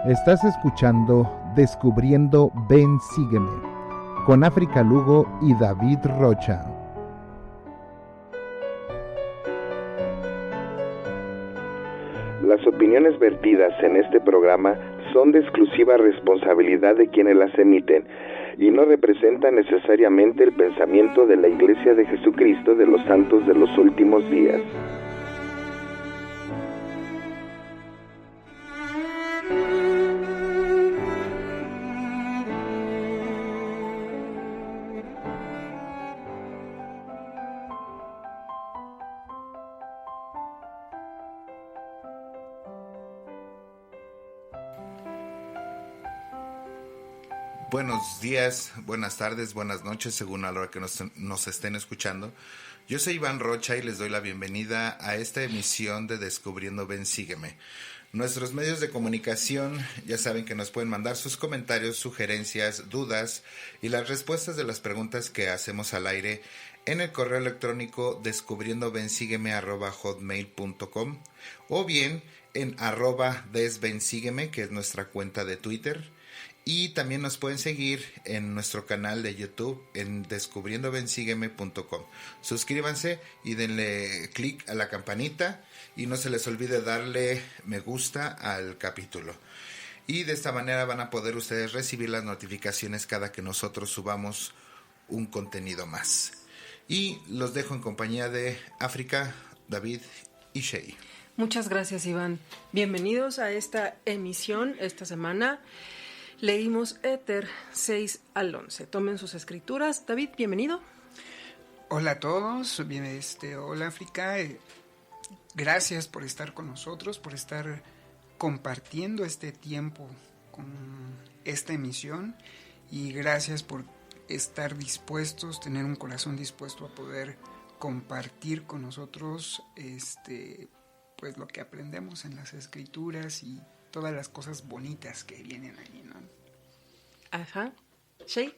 Estás escuchando Descubriendo Ven Sígueme con África Lugo y David Rocha. Las opiniones vertidas en este programa son de exclusiva responsabilidad de quienes las emiten y no representan necesariamente el pensamiento de la Iglesia de Jesucristo de los Santos de los Últimos Días. Buenos días, buenas tardes, buenas noches, según a la hora que nos estén escuchando. Yo soy Iván Rocha y les doy la bienvenida a esta emisión de Descubriendo Ven Sígueme. Nuestros medios de comunicación ya saben que nos pueden mandar sus comentarios, sugerencias, dudas y las respuestas de las preguntas que hacemos al aire en el correo electrónico descubriendobensígueme@hotmail.com o bien en @desbensígueme, que es nuestra cuenta de Twitter. Y también nos pueden seguir en nuestro canal de YouTube en descubriendobensígueme.com. Suscríbanse y denle clic a la campanita y no se les olvide darle me gusta al capítulo. Y de esta manera van a poder ustedes recibir las notificaciones cada que nosotros subamos un contenido más. Y los dejo en compañía de África, David y Shey. Muchas gracias, Iván. Bienvenidos a esta emisión esta semana. Leímos Éter 6 al 11. Tomen sus escrituras. David, bienvenido. Hola a todos, hola África. Gracias por estar con nosotros, por estar compartiendo este tiempo con esta emisión y gracias por estar dispuestos, tener un corazón dispuesto a poder compartir con nosotros pues lo que aprendemos en las escrituras y todas las cosas bonitas que vienen ahí, ¿no? Ajá. Shey.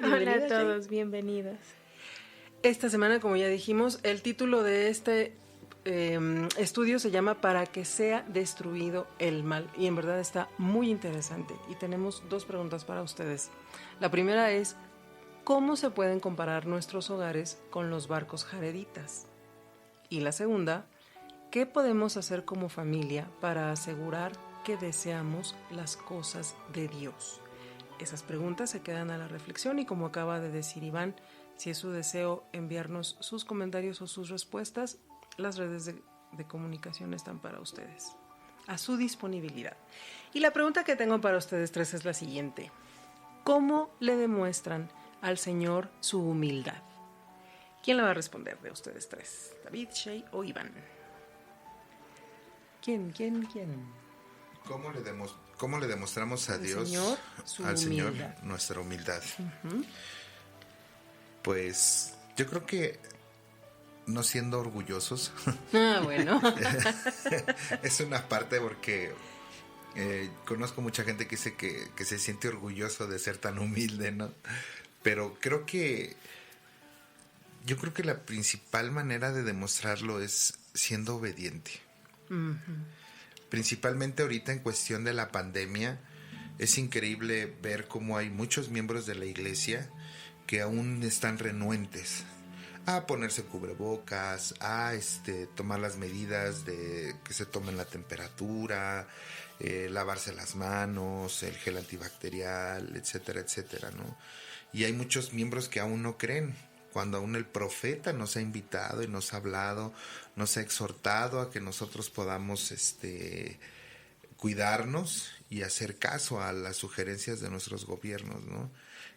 Hola a todos, bienvenidos. Esta semana, como ya dijimos, el título de este estudio se llama Para que sea destruido el mal. Y en verdad está muy interesante. Y tenemos dos preguntas para ustedes. La primera es, ¿cómo se pueden comparar nuestros hogares con los barcos jareditas? Y la segunda, ¿qué podemos hacer como familia para asegurar que deseamos las cosas de Dios? Esas preguntas se quedan a la reflexión y como acaba de decir Iván, si es su deseo enviarnos sus comentarios o sus respuestas, las redes de comunicación están para ustedes, a su disponibilidad. Y la pregunta que tengo para ustedes tres es la siguiente. ¿Cómo le demuestran al Señor su humildad? ¿Quién la va a responder de ustedes tres? ¿David, Shey o Iván? ¿Quién? ¿Cómo le demostramos a Dios, al Señor, nuestra humildad? Uh-huh. Pues yo creo que no siendo orgullosos. Ah, bueno. Es una parte porque conozco mucha gente que dice que se siente orgulloso de ser tan humilde, ¿no? Pero yo creo que la principal manera de demostrarlo es siendo obediente. Uh-huh. Principalmente ahorita en cuestión de la pandemia, es increíble ver cómo hay muchos miembros de la iglesia que aún están renuentes a ponerse cubrebocas, a tomar las medidas de que se tomen la temperatura, lavarse las manos, el gel antibacterial, etcétera, etcétera, ¿no? Y hay muchos miembros que aún no creen, cuando aún el profeta nos ha invitado y nos ha hablado, nos ha exhortado a que nosotros podamos cuidarnos y hacer caso a las sugerencias de nuestros gobiernos, ¿no?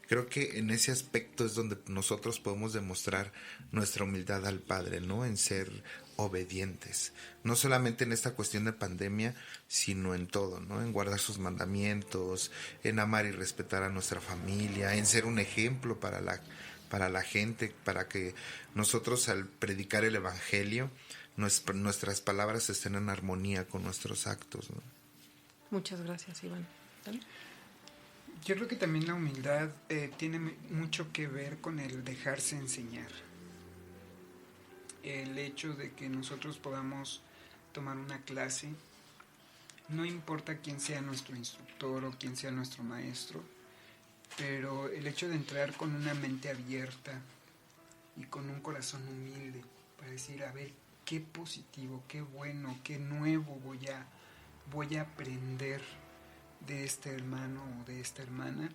Creo que en ese aspecto es donde nosotros podemos demostrar nuestra humildad al Padre, ¿no? En ser obedientes, no solamente en esta cuestión de pandemia, sino en todo, ¿no? En guardar sus mandamientos, en amar y respetar a nuestra familia, en ser un ejemplo para la gente, para que nosotros al predicar el evangelio, nuestras palabras estén en armonía con nuestros actos, ¿no? Muchas gracias, Iván. ¿Dale? Yo creo que también la humildad tiene mucho que ver con el dejarse enseñar. El hecho de que nosotros podamos tomar una clase No importa quién sea nuestro instructor o quién sea nuestro maestro, pero el hecho de entrar con una mente abierta y con un corazón humilde para decir, a ver, qué positivo, qué bueno, qué nuevo voy a aprender de este hermano o de esta hermana,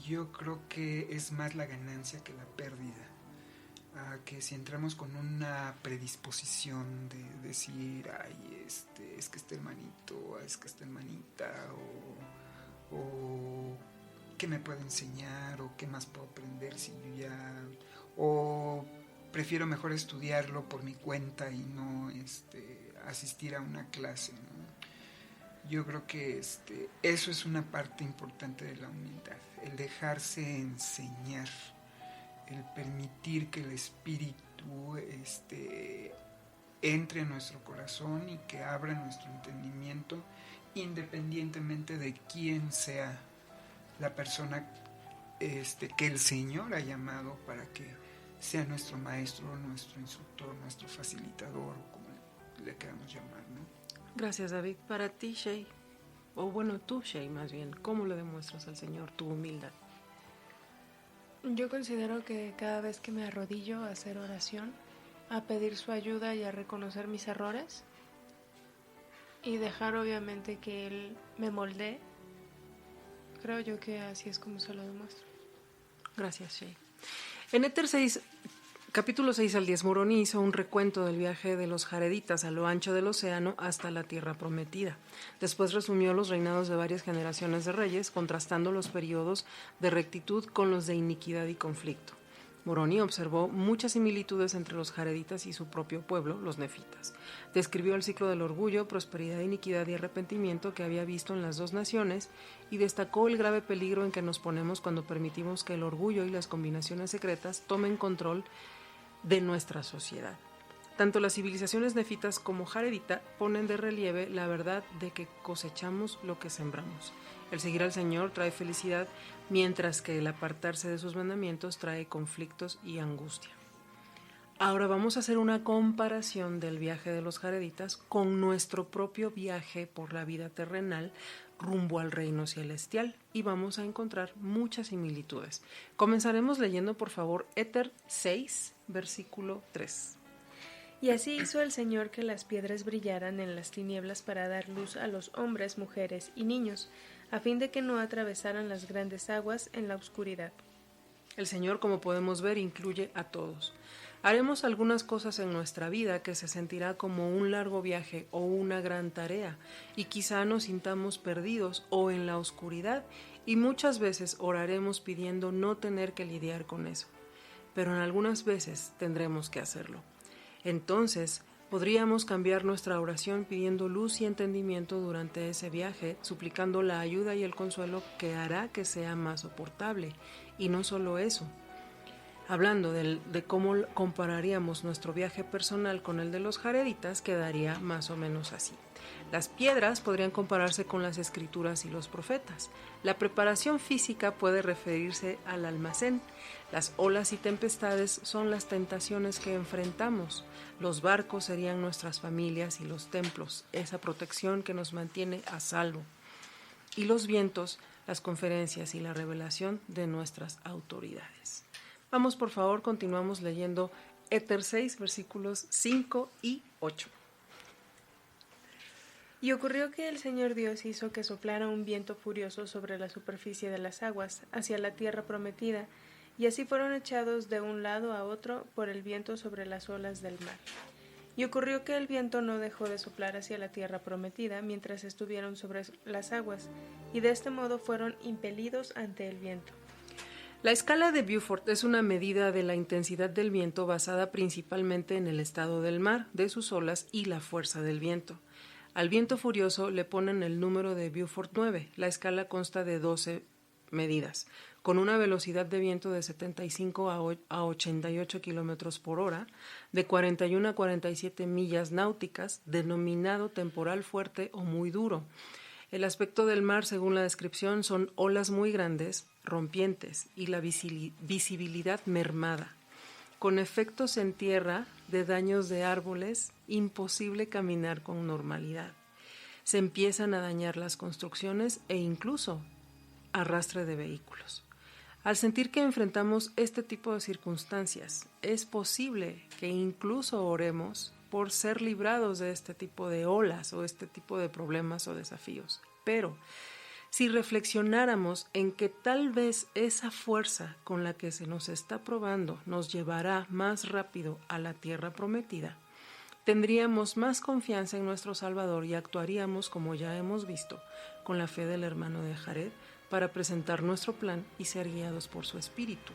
yo creo que es más la ganancia que la pérdida. Que si entramos con una predisposición de decir, ay, es que este hermanito, es que esta hermanita, o qué me puede enseñar, o qué más puedo aprender si yo ya, o prefiero mejor estudiarlo por mi cuenta y no asistir a una clase, ¿no? Yo creo que eso es una parte importante de la humildad, el dejarse enseñar, el permitir que el espíritu entre en nuestro corazón y que abra nuestro entendimiento, independientemente de quién sea la persona que el Señor ha llamado para que sea nuestro maestro, nuestro instructor, nuestro facilitador, como le queramos llamar, ¿no? Gracias, David. Para ti, Shay, o bueno, tú, Shay, más bien, ¿cómo le demuestras al Señor tu humildad? Yo considero que cada vez que me arrodillo a hacer oración, a pedir su ayuda y a reconocer mis errores, y dejar obviamente que Él me moldee, creo yo que así es como se lo demuestro. Gracias, Shay. En Éter 6, capítulo 6 al 10, Moroni hizo un recuento del viaje de los jareditas a lo ancho del océano hasta la tierra prometida. Después resumió los reinados de varias generaciones de reyes, contrastando los periodos de rectitud con los de iniquidad y conflicto. Moroni observó muchas similitudes entre los jareditas y su propio pueblo, los nefitas. Describió el ciclo del orgullo, prosperidad, iniquidad y arrepentimiento que había visto en las dos naciones y destacó el grave peligro en que nos ponemos cuando permitimos que el orgullo y las combinaciones secretas tomen control de nuestra sociedad. Tanto las civilizaciones nefitas como jaredita ponen de relieve la verdad de que cosechamos lo que sembramos. El seguir al Señor trae felicidad, mientras que el apartarse de sus mandamientos trae conflictos y angustia. Ahora vamos a hacer una comparación del viaje de los jareditas con nuestro propio viaje por la vida terrenal rumbo al reino celestial y vamos a encontrar muchas similitudes. Comenzaremos leyendo, por favor, Éter 6, versículo 3. Y así hizo el Señor que las piedras brillaran en las tinieblas para dar luz a los hombres, mujeres y niños, a fin de que no atravesaran las grandes aguas en la oscuridad. El Señor, como podemos ver, incluye a todos. Haremos algunas cosas en nuestra vida que se sentirá como un largo viaje o una gran tarea, y quizá nos sintamos perdidos o en la oscuridad, y muchas veces oraremos pidiendo no tener que lidiar con eso. Pero en algunas veces tendremos que hacerlo. Entonces, podríamos cambiar nuestra oración pidiendo luz y entendimiento durante ese viaje, suplicando la ayuda y el consuelo que hará que sea más soportable. Y no solo eso. Hablando de cómo compararíamos nuestro viaje personal con el de los jareditas, quedaría más o menos así. Las piedras podrían compararse con las escrituras y los profetas. La preparación física puede referirse al almacén. Las olas y tempestades son las tentaciones que enfrentamos. Los barcos serían nuestras familias y los templos, esa protección que nos mantiene a salvo. Y los vientos, las conferencias y la revelación de nuestras autoridades. Vamos, por favor, continuamos leyendo Éter 6, versículos 5 y 8. Y ocurrió que el Señor Dios hizo que soplara un viento furioso sobre la superficie de las aguas, hacia la tierra prometida, y así fueron echados de un lado a otro por el viento sobre las olas del mar. Y ocurrió que el viento no dejó de soplar hacia la tierra prometida mientras estuvieron sobre las aguas, y de este modo fueron impelidos ante el viento. La escala de Beaufort es una medida de la intensidad del viento basada principalmente en el estado del mar, de sus olas y la fuerza del viento. Al viento furioso le ponen el número de Beaufort 9. La escala consta de 12 medidas, con una velocidad de viento de 75 a 88 kilómetros por hora, de 41 a 47 millas náuticas, denominado temporal fuerte o muy duro. El aspecto del mar, según la descripción, son olas muy grandes, rompientes y la visibilidad mermada. Con efectos en tierra, de daños de árboles, imposible caminar con normalidad. Se empiezan a dañar las construcciones e incluso arrastre de vehículos. Al sentir que enfrentamos este tipo de circunstancias, es posible que incluso oremos por ser librados de este tipo de olas o este tipo de problemas o desafíos. Pero si reflexionáramos en que tal vez esa fuerza con la que se nos está probando nos llevará más rápido a la tierra prometida, tendríamos más confianza en nuestro Salvador y actuaríamos, como ya hemos visto, con la fe del hermano de Jared, para presentar nuestro plan y ser guiados por su espíritu.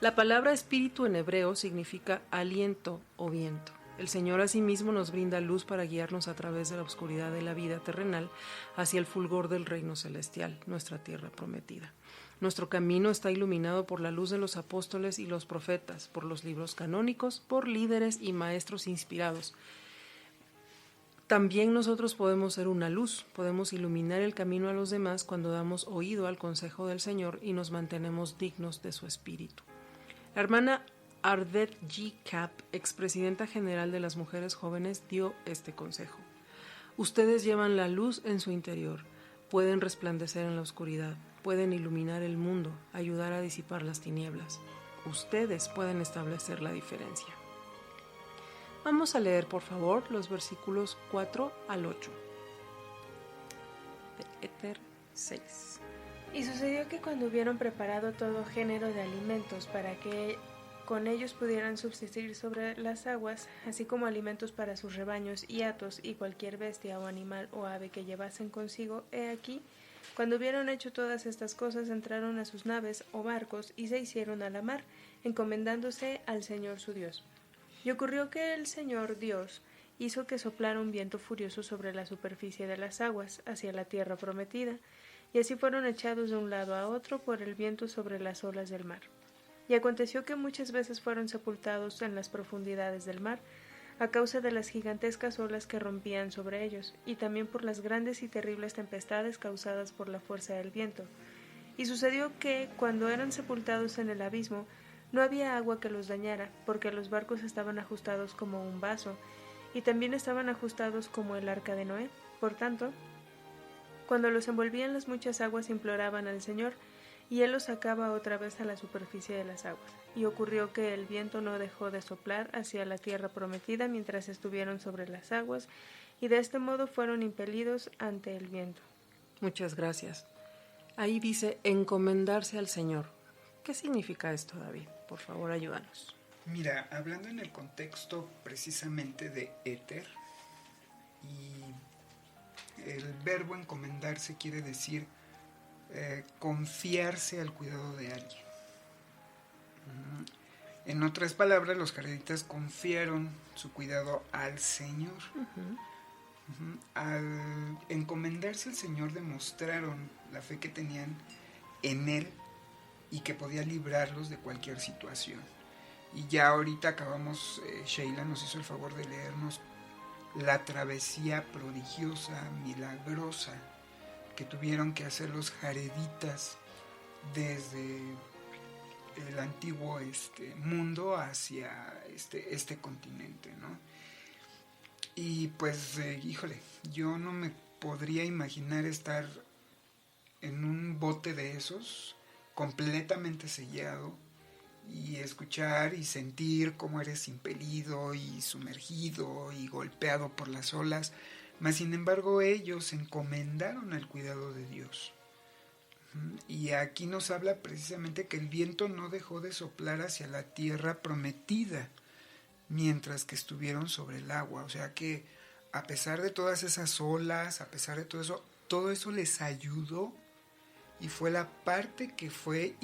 La palabra espíritu en hebreo significa aliento o viento. El Señor asimismo nos brinda luz para guiarnos a través de la oscuridad de la vida terrenal hacia el fulgor del reino celestial, nuestra tierra prometida. Nuestro camino está iluminado por la luz de los apóstoles y los profetas, por los libros canónicos, por líderes y maestros inspirados. También nosotros podemos ser una luz, podemos iluminar el camino a los demás cuando damos oído al consejo del Señor y nos mantenemos dignos de su espíritu. La hermana Ardet G. Kapp, expresidenta general de las mujeres jóvenes, dio este consejo. Ustedes llevan la luz en su interior, pueden resplandecer en la oscuridad, pueden iluminar el mundo, ayudar a disipar las tinieblas. Ustedes pueden establecer la diferencia. Vamos a leer, por favor, los versículos 4 al 8 de Éter 6. Y sucedió que cuando hubieron preparado todo género de alimentos para que con ellos pudieran subsistir sobre las aguas, así como alimentos para sus rebaños y hatos y cualquier bestia o animal o ave que llevasen consigo, he aquí, cuando hubieron hecho todas estas cosas, entraron a sus naves o barcos y se hicieron a la mar, encomendándose al Señor su Dios. Y ocurrió que el Señor Dios hizo que soplara un viento furioso sobre la superficie de las aguas, hacia la tierra prometida, y así fueron echados de un lado a otro por el viento sobre las olas del mar. Y aconteció que muchas veces fueron sepultados en las profundidades del mar, a causa de las gigantescas olas que rompían sobre ellos, y también por las grandes y terribles tempestades causadas por la fuerza del viento. Y sucedió que, cuando eran sepultados en el abismo, no había agua que los dañara, porque los barcos estaban ajustados como un vaso, y también estaban ajustados como el arca de Noé. Por tanto, cuando los envolvían las muchas aguas, imploraban al Señor, y él los sacaba otra vez a la superficie de las aguas. Y ocurrió que el viento no dejó de soplar hacia la tierra prometida mientras estuvieron sobre las aguas, y de este modo fueron impelidos ante el viento. Muchas gracias. Ahí dice encomendarse al Señor. ¿Qué significa esto, David? Por favor, ayúdanos. Mira, hablando en el contexto precisamente de éter, y el verbo encomendarse quiere decir confiarse al cuidado de alguien. En otras palabras, los jareditas confiaron su cuidado al Señor. Al encomendarse al Señor demostraron la fe que tenían en Él y que podía librarlos de cualquier situación. Y ya ahorita acabamos, Sheila nos hizo el favor de leernos la travesía prodigiosa, milagrosa que tuvieron que hacer los jareditas desde el antiguo mundo hacia este continente, ¿no? Y pues, híjole, yo no me podría imaginar estar en un bote de esos, completamente sellado, y escuchar y sentir cómo eres impelido y sumergido y golpeado por las olas. Mas sin embargo ellos se encomendaron al cuidado de Dios. Y aquí nos habla precisamente que el viento no dejó de soplar hacia la tierra prometida mientras que estuvieron sobre el agua. O sea que a pesar de todas esas olas, a pesar de todo eso les ayudó, y fue la parte que fue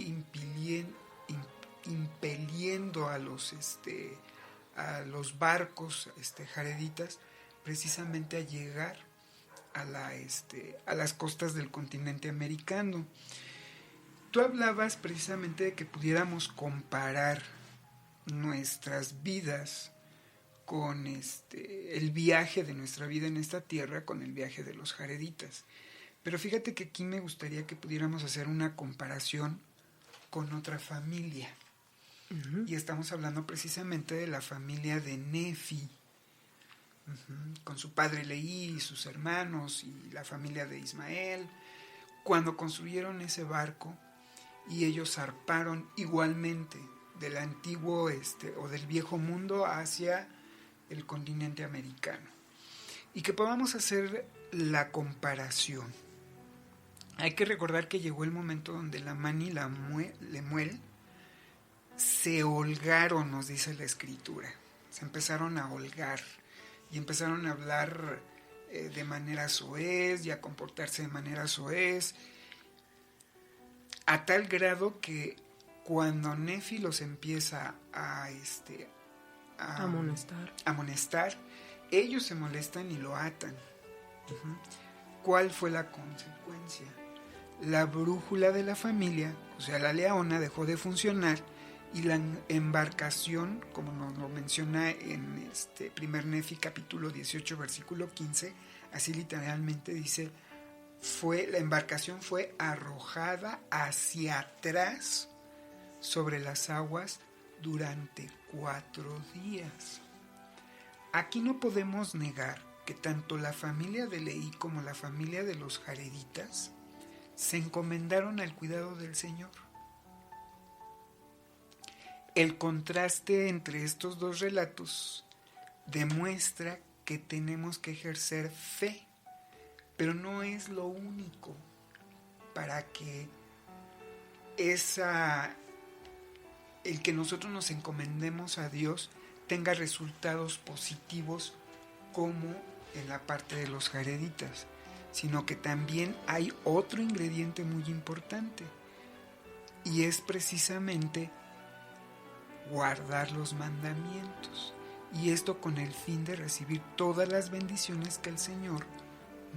impeliendo a los barcos jareditas precisamente a llegar a las costas del continente americano. Tú hablabas precisamente de que pudiéramos comparar nuestras vidas con el viaje de nuestra vida en esta tierra con el viaje de los jareditas. Pero fíjate que aquí me gustaría que pudiéramos hacer una comparación con otra familia. y estamos hablando precisamente de la familia de Nefi, con su padre Leí y sus hermanos y la familia de Ismael, cuando construyeron ese barco y ellos zarparon igualmente del antiguo o del viejo mundo hacia el continente americano. Y que podamos hacer la comparación. Hay que recordar que llegó el momento donde Lamán y Lemuel se holgaron, nos dice la Escritura. Se empezaron a holgar y empezaron a hablar de manera soez y a comportarse de manera soez, a tal grado que cuando Nefi los empieza a amonestar, ellos se molestan y lo atan. ¿Cuál fue la consecuencia? La brújula de la familia, o sea, la leona, dejó de funcionar y la embarcación, como nos lo menciona en primer Nefi capítulo 18 versículo 15, así literalmente dice, la embarcación fue arrojada hacia atrás sobre las aguas durante 4 días. Aquí no podemos negar que tanto la familia de Leí como la familia de los jareditas se encomendaron al cuidado del Señor. El contraste entre estos dos relatos demuestra que tenemos que ejercer fe, pero no es lo único para que el que nosotros nos encomendemos a Dios tenga resultados positivos como en la parte de los jareditas, sino que también hay otro ingrediente muy importante y es precisamente guardar los mandamientos, y esto con el fin de recibir todas las bendiciones que el Señor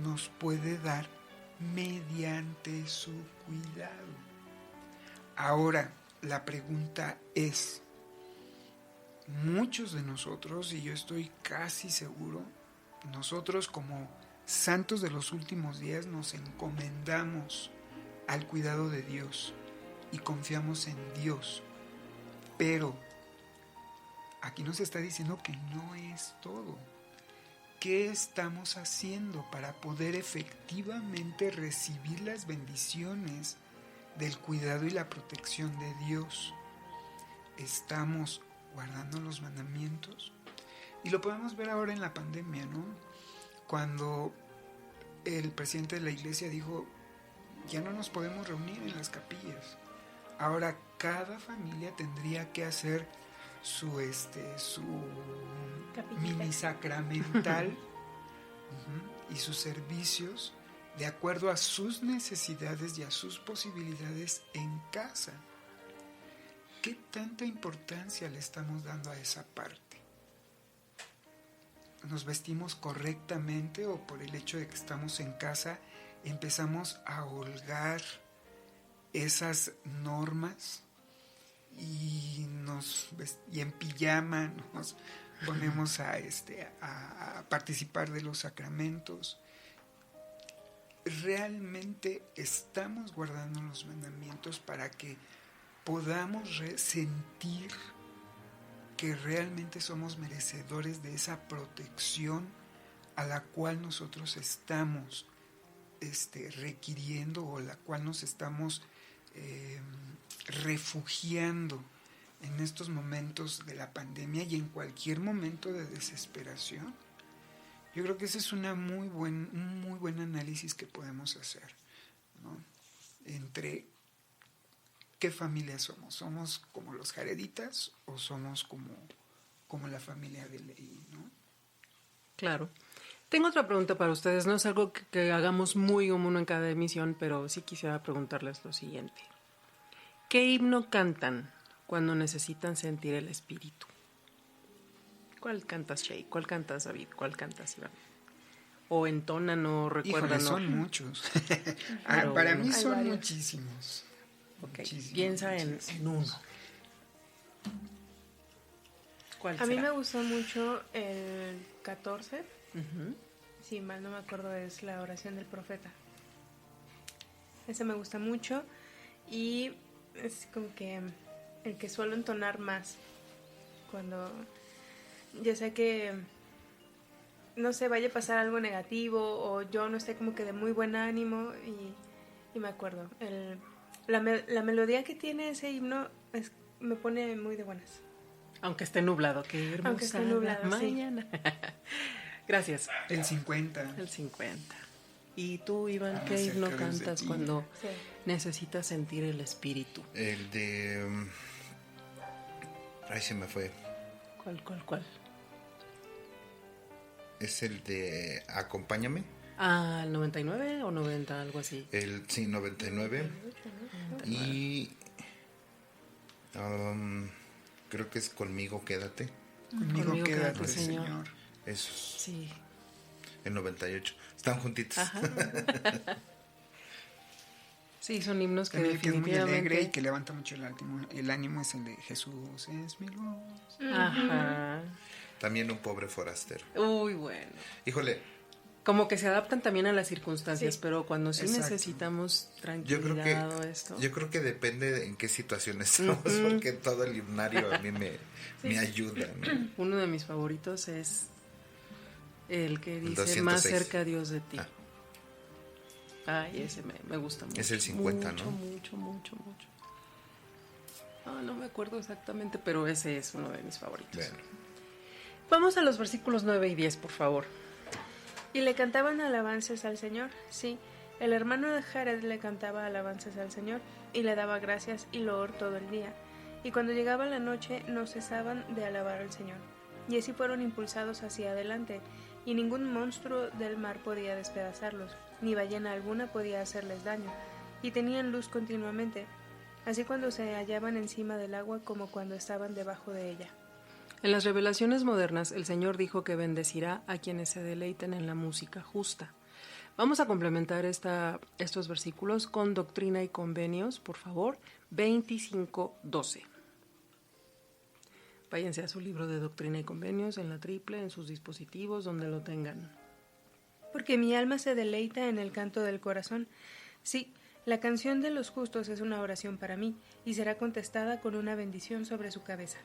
nos puede dar mediante su cuidado. Ahora, la pregunta es, muchos de nosotros, y yo estoy casi seguro, nosotros como santos de los últimos días nos encomendamos al cuidado de Dios y confiamos en Dios, pero aquí nos está diciendo que no es todo. ¿Qué estamos haciendo para poder efectivamente recibir las bendiciones del cuidado y la protección de Dios? ¿Estamos guardando los mandamientos? Y lo podemos ver ahora en la pandemia, ¿no? Cuando el presidente de la iglesia dijo, ya no nos podemos reunir en las capillas. Ahora cada familia tendría que hacer su mini sacramental y sus servicios de acuerdo a sus necesidades y a sus posibilidades en casa. ¿Qué tanta importancia le estamos dando a esa parte? ¿Nos vestimos correctamente o por el hecho de que estamos en casa empezamos a holgar esas normas y en pijama nos ponemos a participar de los sacramentos? ¿Realmente estamos guardando los mandamientos para que podamos sentir que realmente somos merecedores de esa protección a la cual nosotros estamos requiriendo o la cual nos estamos refugiando en estos momentos de la pandemia y en cualquier momento de desesperación? Yo creo que ese es un muy buen análisis que podemos hacer, ¿no? Entre qué familia somos. ¿Somos como los jareditas o somos como la familia de Leí, ¿no? Claro. Tengo otra pregunta para ustedes. No es algo que hagamos muy común en cada emisión, pero sí quisiera preguntarles lo siguiente. ¿Qué himno cantan cuando necesitan sentir el espíritu? ¿Cuál cantas, Shay? ¿Cuál cantas, David? ¿Cuál cantas, Iván? ¿O entonan o recuerdan? Híjole, son muchos. Para mí son varios. Muchísimos. Ok, piensa en uno. ¿Cuál será? A mí me gustó mucho el 14. Si mal no me acuerdo, es la oración del profeta. Ese me gusta mucho y es como que el que suelo entonar más. Cuando ya sé que, no sé, vaya a pasar algo negativo o yo no esté como que de muy buen ánimo y me acuerdo. La melodía que tiene ese himno me pone muy de buenas. Aunque esté nublado, qué hermosa. Aunque esté nublado, mañana. Sí. Gracias. El 50. El 50. ¿Y tú, Iván, qué himno cantas cuando necesitas sentir el espíritu? El de... Ay, se me fue. ¿Cuál? Es el de Acompáñame. Ah, ¿el 99 o 90? Algo así. Sí, 99. Y... creo que es Conmigo Quédate. Conmigo quédate, Señor. Eso. Sí. El 98. Están juntitos. Ajá. Sí, son himnos que también definitivamente... que es muy alegre y que levanta mucho el ánimo es el de Jesús es mi luz. Ajá. También Un pobre forastero. Uy, bueno. Híjole. Como que se adaptan también a las circunstancias, sí. Pero cuando sí Exacto. necesitamos tranquilidad o esto. Yo creo que depende de en qué situación estamos, porque todo el himnario a mí me ayuda, ¿no? Uno de mis favoritos es el que dice 206. Más cerca a Dios de ti. Ay, ese me gusta mucho. Es el 50, mucho, ¿no? Mucho. No me acuerdo exactamente, pero ese es uno de mis favoritos. Bueno. Vamos a los versículos 9 y 10, por favor. Y le cantaban alabanzas al Señor, sí. El hermano de Jared le cantaba alabanzas al Señor y le daba gracias y loor todo el día. Y cuando llegaba la noche no cesaban de alabar al Señor. Y así fueron impulsados hacia adelante, y ningún monstruo del mar podía despedazarlos, ni ballena alguna podía hacerles daño, y tenían luz continuamente, así cuando se hallaban encima del agua como cuando estaban debajo de ella. En las revelaciones modernas, el Señor dijo que bendecirá a quienes se deleiten en la música justa. Vamos a complementar estos versículos con Doctrina y Convenios, por favor, 25:12. Váyanse a su libro de Doctrina y Convenios en la triple, en sus dispositivos, donde lo tengan. Porque mi alma se deleita en el canto del corazón. Sí, la canción de los justos es una oración para mí, y será contestada con una bendición sobre su cabeza.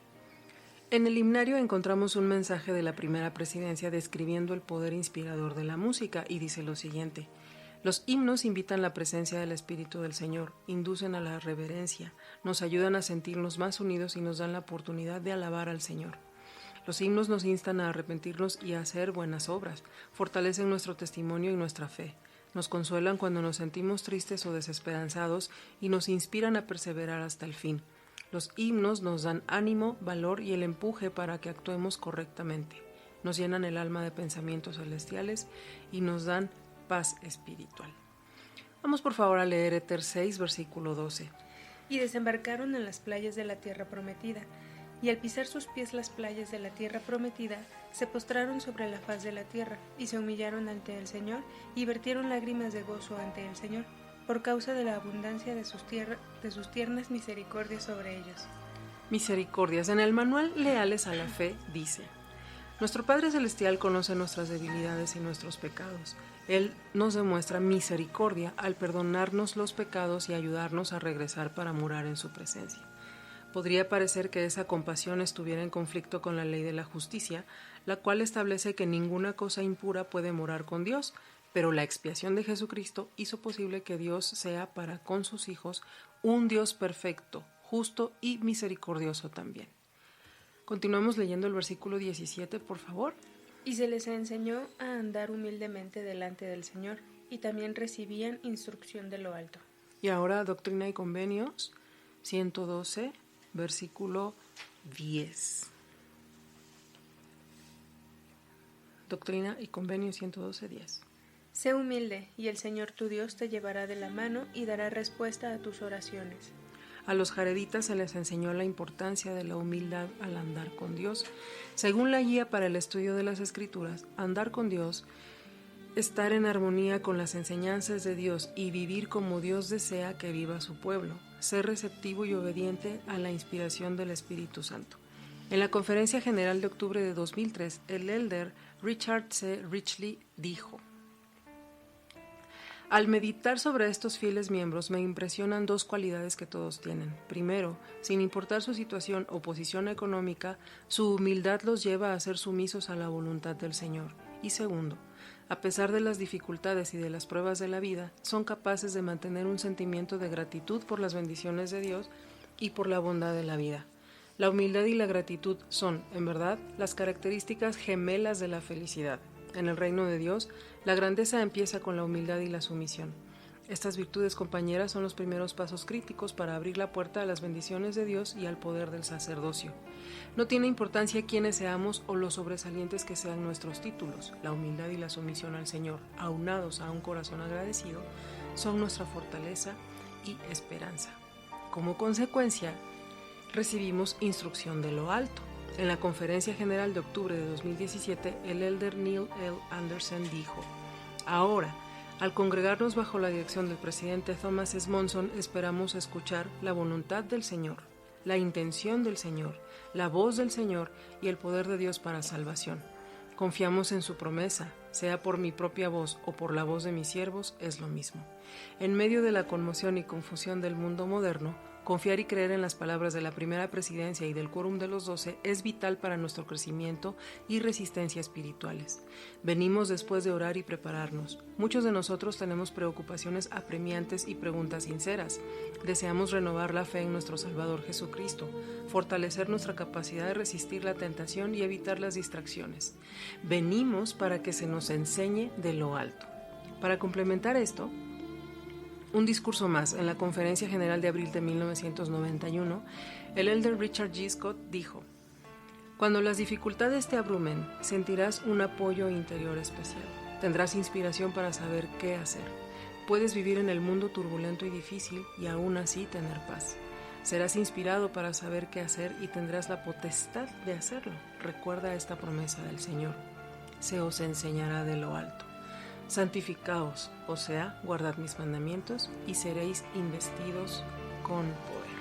En el himnario encontramos un mensaje de la primera presidencia describiendo el poder inspirador de la música, y dice lo siguiente: los himnos invitan la presencia del Espíritu del Señor, inducen a la reverencia, nos ayudan a sentirnos más unidos y nos dan la oportunidad de alabar al Señor. Los himnos nos instan a arrepentirnos y a hacer buenas obras, fortalecen nuestro testimonio y nuestra fe, nos consuelan cuando nos sentimos tristes o desesperanzados y nos inspiran a perseverar hasta el fin. Los himnos nos dan ánimo, valor y el empuje para que actuemos correctamente. Nos llenan el alma de pensamientos celestiales y nos dan paz espiritual. Vamos por favor a leer Éter 6, versículo 12. Y desembarcaron en las playas de la tierra prometida, y al pisar sus pies las playas de la tierra prometida, se postraron sobre la faz de la tierra, y se humillaron ante el Señor, y vertieron lágrimas de gozo ante el Señor, por causa de la abundancia de sus tiernas misericordias sobre ellos. Misericordias. En el manual Leales a la Fe dice: nuestro Padre Celestial conoce nuestras debilidades y nuestros pecados. Él nos demuestra misericordia al perdonarnos los pecados y ayudarnos a regresar para morar en su presencia. Podría parecer que esa compasión estuviera en conflicto con la ley de la justicia, la cual establece que ninguna cosa impura puede morar con Dios, pero la expiación de Jesucristo hizo posible que Dios sea para con sus hijos un Dios perfecto, justo y misericordioso también. Continuamos leyendo el versículo 17, por favor. Y se les enseñó a andar humildemente delante del Señor, y también recibían instrucción de lo alto. Y ahora Doctrina y Convenios, 112, versículo 10. Doctrina y Convenios 112, 10. Sé humilde, y el Señor tu Dios te llevará de la mano y dará respuesta a tus oraciones. A los jareditas se les enseñó la importancia de la humildad al andar con Dios. Según la guía para el estudio de las Escrituras, andar con Dios, estar en armonía con las enseñanzas de Dios y vivir como Dios desea que viva su pueblo, ser receptivo y obediente a la inspiración del Espíritu Santo. En la Conferencia General de octubre de 2003, el elder Richard C. Richley dijo: Al meditar sobre estos fieles miembros me impresionan dos cualidades que todos tienen. Primero, sin importar su situación o posición económica, su humildad los lleva a ser sumisos a la voluntad del Señor. Y segundo, a pesar de las dificultades y de las pruebas de la vida, son capaces de mantener un sentimiento de gratitud por las bendiciones de Dios y por la bondad de la vida. La humildad y la gratitud son, en verdad, las características gemelas de la felicidad. En el reino de Dios, la grandeza empieza con la humildad y la sumisión. Estas virtudes compañeras son los primeros pasos críticos para abrir la puerta a las bendiciones de Dios y al poder del sacerdocio. No tiene importancia quiénes seamos o lo sobresalientes que sean nuestros títulos. La humildad y la sumisión al Señor, aunados a un corazón agradecido, son nuestra fortaleza y esperanza. Como consecuencia, recibimos instrucción de lo alto. En la Conferencia General de octubre de 2017, el elder Neil L. Anderson dijo: ahora, al congregarnos bajo la dirección del presidente Thomas S. Monson, esperamos escuchar la voluntad del Señor, la intención del Señor, la voz del Señor y el poder de Dios para salvación. Confiamos en su promesa, sea por mi propia voz o por la voz de mis siervos, es lo mismo. En medio de la conmoción y confusión del mundo moderno, confiar y creer en las palabras de la primera presidencia y del quórum de los 12 es vital para nuestro crecimiento y resistencia espirituales. Venimos después de orar y prepararnos. Muchos de nosotros tenemos preocupaciones apremiantes y preguntas sinceras. Deseamos renovar la fe en nuestro Salvador Jesucristo, fortalecer nuestra capacidad de resistir la tentación y evitar las distracciones. Venimos para que se nos enseñe de lo alto. Para complementar esto, un discurso más. En la Conferencia General de abril de 1991, el elder Richard G. Scott dijo: cuando las dificultades te abrumen, sentirás un apoyo interior especial. Tendrás inspiración para saber qué hacer. Puedes vivir en el mundo turbulento y difícil y aún así tener paz. Serás inspirado para saber qué hacer y tendrás la potestad de hacerlo. Recuerda esta promesa del Señor: se os enseñará de lo alto. Santificaos, o sea, guardad mis mandamientos, y seréis investidos con poder.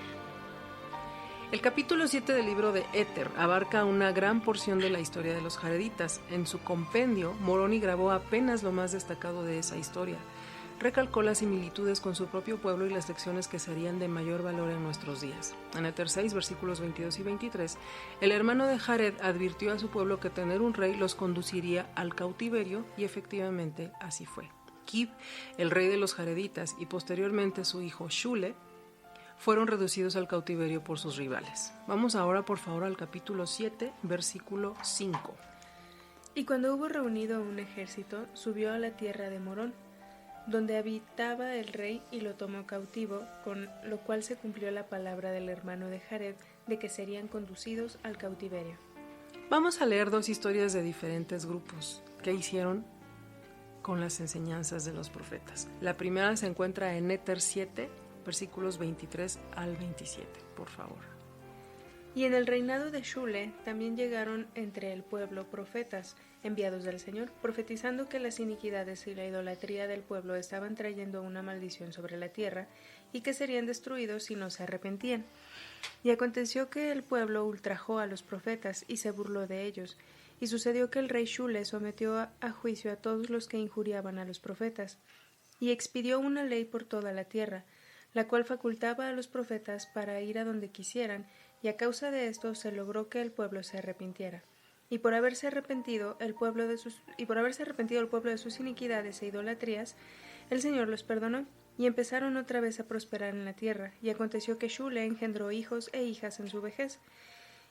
El capítulo 7 del libro de Éter abarca una gran porción de la historia de los jareditas. En su compendio, Moroni grabó apenas lo más destacado de esa historia. Recalcó las similitudes con su propio pueblo y las lecciones que serían de mayor valor en nuestros días. En Éter 6, versículos 22 y 23, el hermano de Jared advirtió a su pueblo que tener un rey los conduciría al cautiverio, y efectivamente así fue. Kib, el rey de los jareditas, y posteriormente su hijo Shule, fueron reducidos al cautiverio por sus rivales. Vamos ahora, por favor, al capítulo 7, versículo 5. Y cuando hubo reunido un ejército, subió a la tierra de Morón, donde habitaba el rey, y lo tomó cautivo, con lo cual se cumplió la palabra del hermano de Jared de que serían conducidos al cautiverio. Vamos a leer dos historias de diferentes grupos que hicieron con las enseñanzas de los profetas. La primera se encuentra en Éter 7, versículos 23 al 27, por favor. Y en el reinado de Shule también llegaron entre el pueblo profetas, enviados del Señor, profetizando que las iniquidades y la idolatría del pueblo estaban trayendo una maldición sobre la tierra, y que serían destruidos si no se arrepentían. Y aconteció que el pueblo ultrajó a los profetas y se burló de ellos, y sucedió que el rey Shule sometió a juicio a todos los que injuriaban a los profetas, y expidió una ley por toda la tierra, la cual facultaba a los profetas para ir a donde quisieran, y a causa de esto se logró que el pueblo se arrepintiera. Y por haberse arrepentido el pueblo de sus iniquidades e idolatrías, el Señor los perdonó, y empezaron otra vez a prosperar en la tierra. Y aconteció que Shule engendró hijos e hijas en su vejez.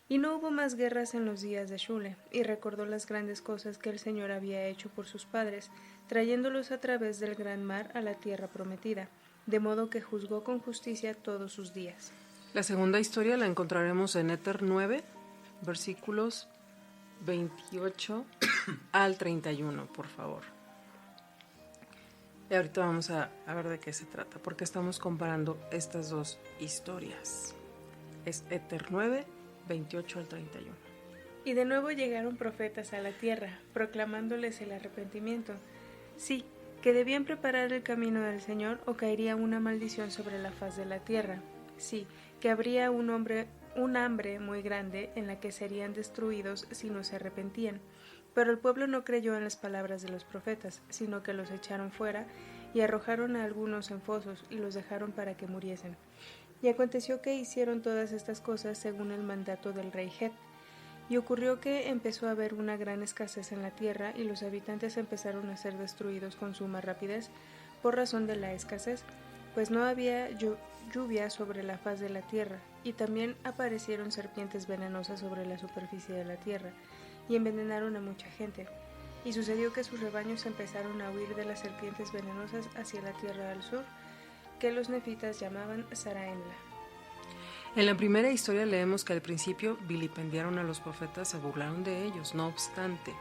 Y no hubo más guerras en los días de Shule, y recordó las grandes cosas que el Señor había hecho por sus padres, trayéndolos a través del gran mar a la tierra prometida, de modo que juzgó con justicia todos sus días. La segunda historia la encontraremos en Éter 9, versículos 28 al 31, por favor. Y ahorita vamos a ver de qué se trata, porque estamos comparando estas dos historias. Es Éter 9, 28 al 31. Y de nuevo llegaron profetas a la tierra, proclamándoles el arrepentimiento. Sí, que debían preparar el camino del Señor, o caería una maldición sobre la faz de la tierra. Sí, que habría un hambre muy grande en la que serían destruidos si no se arrepentían. Pero el pueblo no creyó en las palabras de los profetas, sino que los echaron fuera, y arrojaron a algunos en fosos y los dejaron para que muriesen. Y aconteció que hicieron todas estas cosas según el mandato del rey Het. Y ocurrió que empezó a haber una gran escasez en la tierra y los habitantes empezaron a ser destruidos con suma rapidez por razón de la escasez, pues no había lluvia sobre la faz de la tierra, y también aparecieron serpientes venenosas sobre la superficie de la tierra, y envenenaron a mucha gente. Y sucedió que sus rebaños empezaron a huir de las serpientes venenosas hacia la tierra al sur, que los nefitas llamaban Zaraenla. En la primera historia leemos que al principio vilipendiaron a los profetas, se burlaron de ellos. No obstante,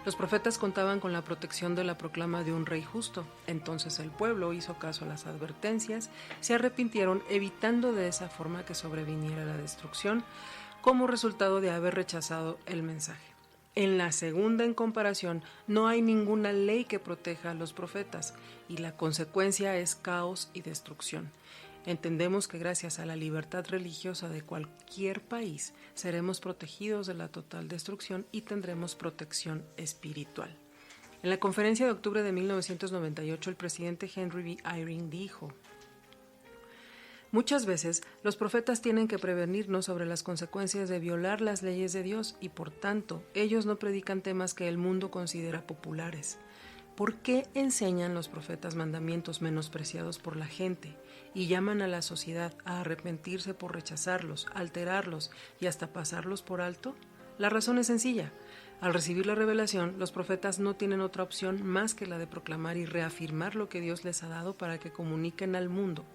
los profetas contaban con la protección de la proclama de un rey justo. Entonces el pueblo hizo caso a las advertencias, se arrepintieron, evitando de esa forma que sobreviniera la destrucción, como resultado de haber rechazado el mensaje. En la segunda, en comparación, no hay ninguna ley que proteja a los profetas, y la consecuencia es caos y destrucción. Entendemos que gracias a la libertad religiosa de cualquier país seremos protegidos de la total destrucción y tendremos protección espiritual. En la conferencia de octubre de 1998, el presidente Henry B. Eyring dijo: muchas veces los profetas tienen que prevenirnos sobre las consecuencias de violar las leyes de Dios y por tanto ellos no predican temas que el mundo considera populares. ¿Por qué enseñan los profetas mandamientos menospreciados por la gente y llaman a la sociedad a arrepentirse por rechazarlos, alterarlos y hasta pasarlos por alto? La razón es sencilla. Al recibir la revelación, los profetas no tienen otra opción más que la de proclamar y reafirmar lo que Dios les ha dado para que comuniquen al mundo,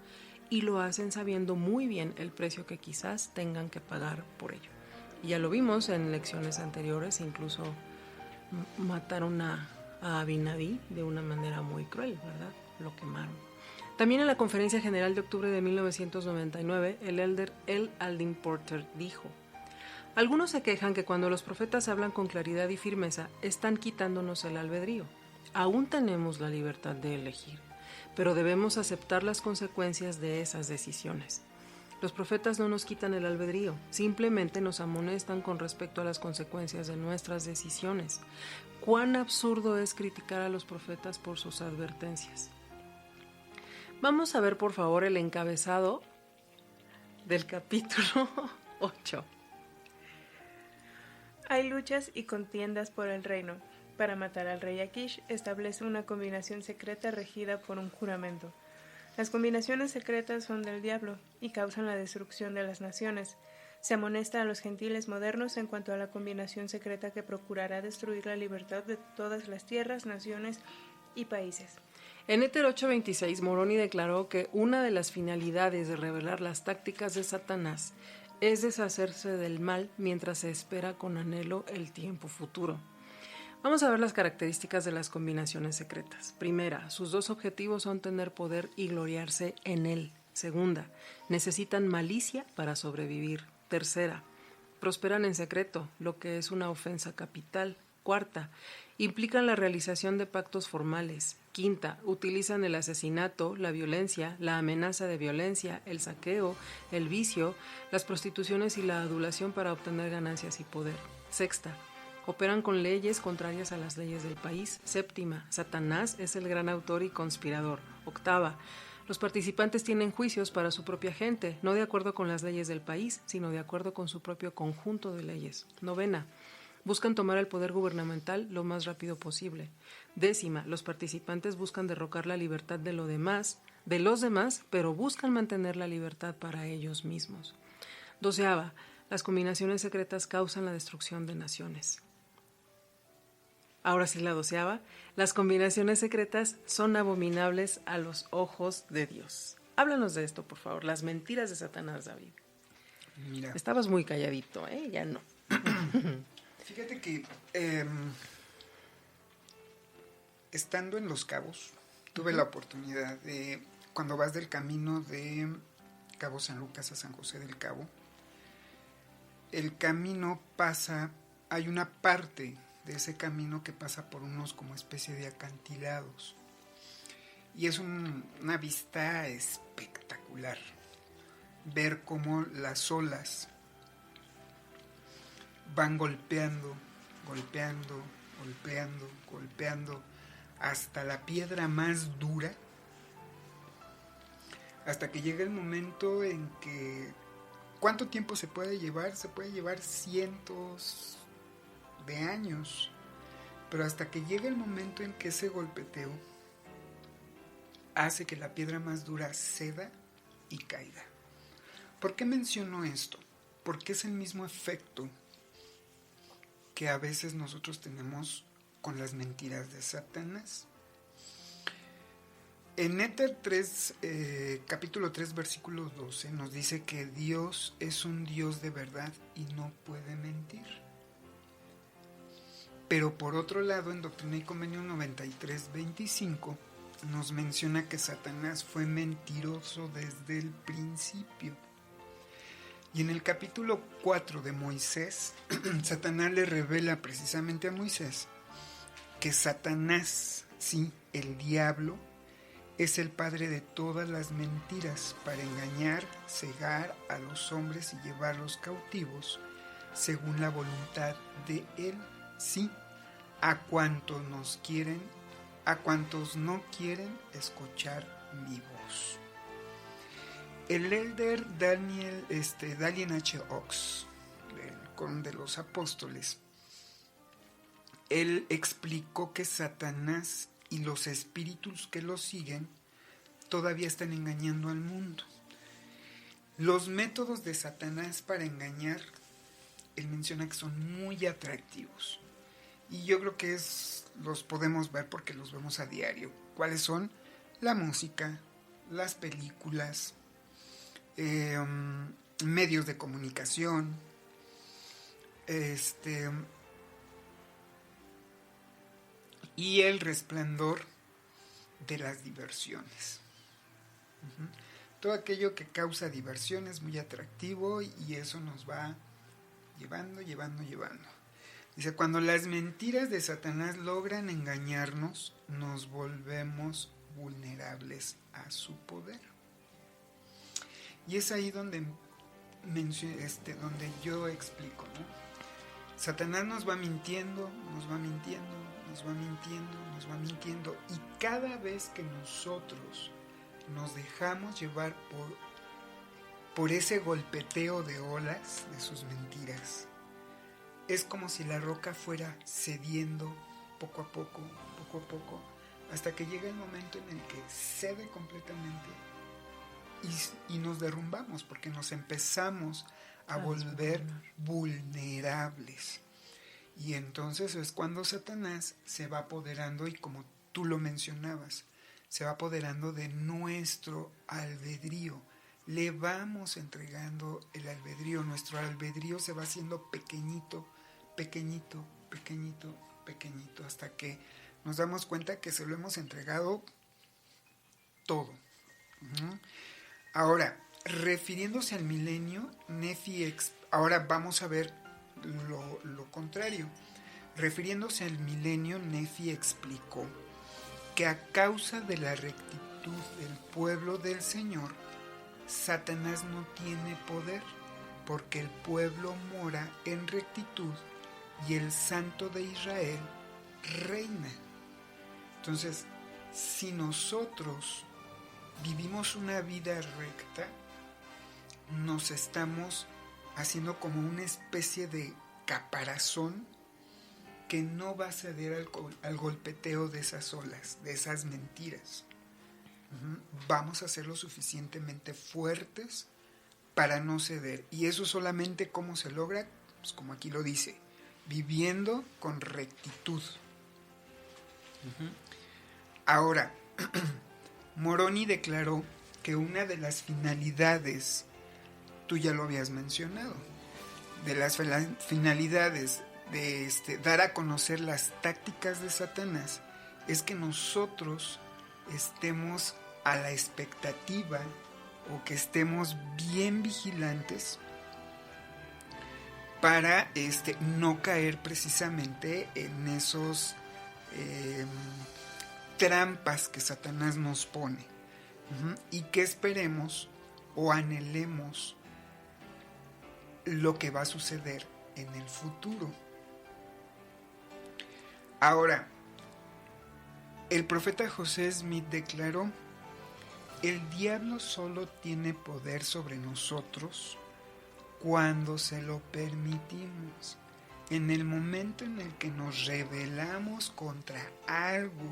y lo hacen sabiendo muy bien el precio que quizás tengan que pagar por ello. Y ya lo vimos en lecciones anteriores, incluso mataron a Abinadí de una manera muy cruel, ¿verdad? Lo quemaron. También en la Conferencia General de octubre de 1999, el elder L. Aldin Porter dijo: algunos se quejan que cuando los profetas hablan con claridad y firmeza, están quitándonos el albedrío. Aún tenemos la libertad de elegir, pero debemos aceptar las consecuencias de esas decisiones. Los profetas no nos quitan el albedrío, simplemente nos amonestan con respecto a las consecuencias de nuestras decisiones. Cuán absurdo es criticar a los profetas por sus advertencias. Vamos a ver por favor el encabezado del capítulo 8. Hay luchas y contiendas por el reino. Para matar al rey Akish, establece una combinación secreta regida por un juramento. Las combinaciones secretas son del diablo y causan la destrucción de las naciones. Se amonesta a los gentiles modernos en cuanto a la combinación secreta que procurará destruir la libertad de todas las tierras, naciones y países. En Éter 8:26, Moroni declaró que una de las finalidades de revelar las tácticas de Satanás es deshacerse del mal mientras se espera con anhelo el tiempo futuro. Vamos a ver las características de las combinaciones secretas. Primera, sus dos objetivos son tener poder y gloriarse en él. Segunda, necesitan malicia para sobrevivir. Tercera, prosperan en secreto, lo que es una ofensa capital. Cuarta, implican la realización de pactos formales. Quinta, utilizan el asesinato, la violencia, la amenaza de violencia, el saqueo, el vicio, las prostituciones y la adulación para obtener ganancias y poder. Sexta, operan con leyes contrarias a las leyes del país. Séptima, Satanás es el gran autor y conspirador. Octava, los participantes tienen juicios para su propia gente, no de acuerdo con las leyes del país, sino de acuerdo con su propio conjunto de leyes. Novena, buscan tomar el poder gubernamental lo más rápido posible. Décima, los participantes buscan derrocar la libertad de los demás, pero buscan mantener la libertad para ellos mismos. Doceava, las combinaciones secretas causan la destrucción de naciones. Ahora sí, la doceava, las combinaciones secretas son abominables a los ojos de Dios. Háblanos de esto, por favor, las mentiras de Satanás, David. Mira. Estabas muy calladito, ya no. Fíjate que estando en Los Cabos, tuve la oportunidad de, cuando vas del camino de Cabo San Lucas a San José del Cabo, el camino pasa, hay una parte de ese camino que pasa por unos como especie de acantilados. Y es una vista espectacular. Ver cómo las olas van golpeando hasta la piedra más dura hasta que llega el momento en que, ¿cuánto tiempo se puede llevar? Se puede llevar cientos de años, pero hasta que llega el momento en que ese golpeteo hace que la piedra más dura ceda y caiga. ¿Por qué menciono esto? Porque es el mismo efecto que a veces nosotros tenemos con las mentiras de Satanás. En Éter 3, capítulo 3, versículo 12, nos dice que Dios es un Dios de verdad y no puede mentir. Pero por otro lado, en Doctrina y Convenio 93, 25, nos menciona que Satanás fue mentiroso desde el principio. Y en el capítulo 4 de Moisés, Satanás le revela precisamente a Moisés que Satanás, sí, el diablo, es el padre de todas las mentiras para engañar, cegar a los hombres y llevarlos cautivos según la voluntad de él, sí, a cuantos no quieren escuchar mi voz. El elder Dalian H. Oaks, el Corón de los Apóstoles, él explicó que Satanás y los espíritus que lo siguen todavía están engañando al mundo. Los métodos de Satanás para engañar, él menciona que son muy atractivos. Y yo creo que los podemos ver porque los vemos a diario. ¿Cuáles son? La música, las películas, medios de comunicación, y el resplandor de las diversiones. Todo aquello que causa diversión es muy atractivo y eso nos va llevando. Dice, cuando las mentiras de Satanás logran engañarnos, nos volvemos vulnerables a su poder. Y es ahí donde yo explico, ¿no? Satanás nos va mintiendo, y cada vez que nosotros nos dejamos llevar por ese golpeteo de olas de sus mentiras, es como si la roca fuera cediendo poco a poco, hasta que llega el momento en el que cede completamente y nos derrumbamos, porque nos empezamos a volver vulnerables. Y entonces es cuando Satanás se va apoderando, y como tú lo mencionabas, se va apoderando de nuestro albedrío. Le vamos entregando el albedrío. Nuestro albedrío se va haciendo pequeñito, hasta que nos damos cuenta que se lo hemos entregado todo. Ahora, refiriéndose al milenio, ahora vamos a ver lo contrario. Refiriéndose al milenio, Nefi explicó que a causa de la rectitud del pueblo del Señor, Satanás no tiene poder, porque el pueblo mora en rectitud y el Santo de Israel reina. Entonces, si nosotros vivimos una vida recta, nos estamos haciendo como una especie de caparazón que no va a ceder al golpeteo de esas olas, de esas mentiras. Vamos a ser lo suficientemente fuertes para no ceder. Y eso solamente, ¿cómo se logra? Pues como aquí lo dice, viviendo con rectitud. Ahora, Moroni declaró que una de las finalidades, tú ya lo habías mencionado, de las finalidades de dar a conocer las tácticas de Satanás, es que nosotros estemos a la expectativa, o que estemos bien vigilantes para no caer precisamente en esos trampas que Satanás nos pone, y que esperemos o anhelemos lo que va a suceder en el futuro. Ahora, el profeta José Smith declaró el diablo solo tiene poder sobre nosotros cuando se lo permitimos. En el momento en el que nos rebelamos contra algo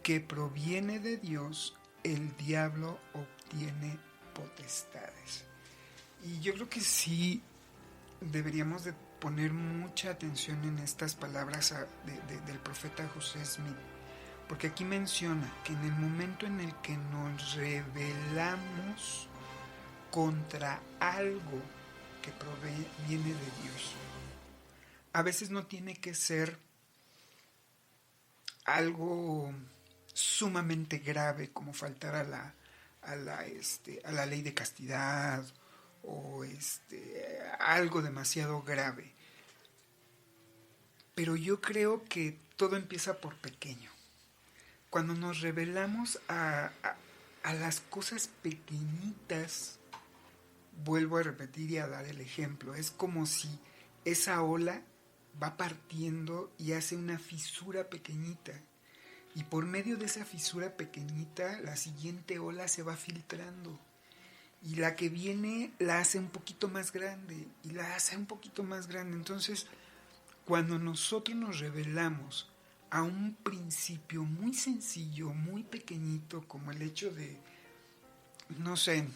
que proviene de Dios, el diablo obtiene potestades. Y yo creo que sí deberíamos de poner mucha atención en estas palabras del profeta José Smith, porque aquí menciona que en el momento en el que nos rebelamos contra algo que proviene de Dios, a veces no tiene que ser algo sumamente grave como faltar a la ley de castidad o algo demasiado grave. Pero yo creo que todo empieza por pequeño. Cuando nos rebelamos a las cosas pequeñitas, vuelvo a repetir y a dar el ejemplo, es como si esa ola va partiendo y hace una fisura pequeñita, y por medio de esa fisura pequeñita la siguiente ola se va filtrando, y la que viene la hace un poquito más grande y la hace un poquito más grande. Entonces, cuando nosotros nos rebelamos a un principio muy sencillo, muy pequeñito, como el hecho de, no sé,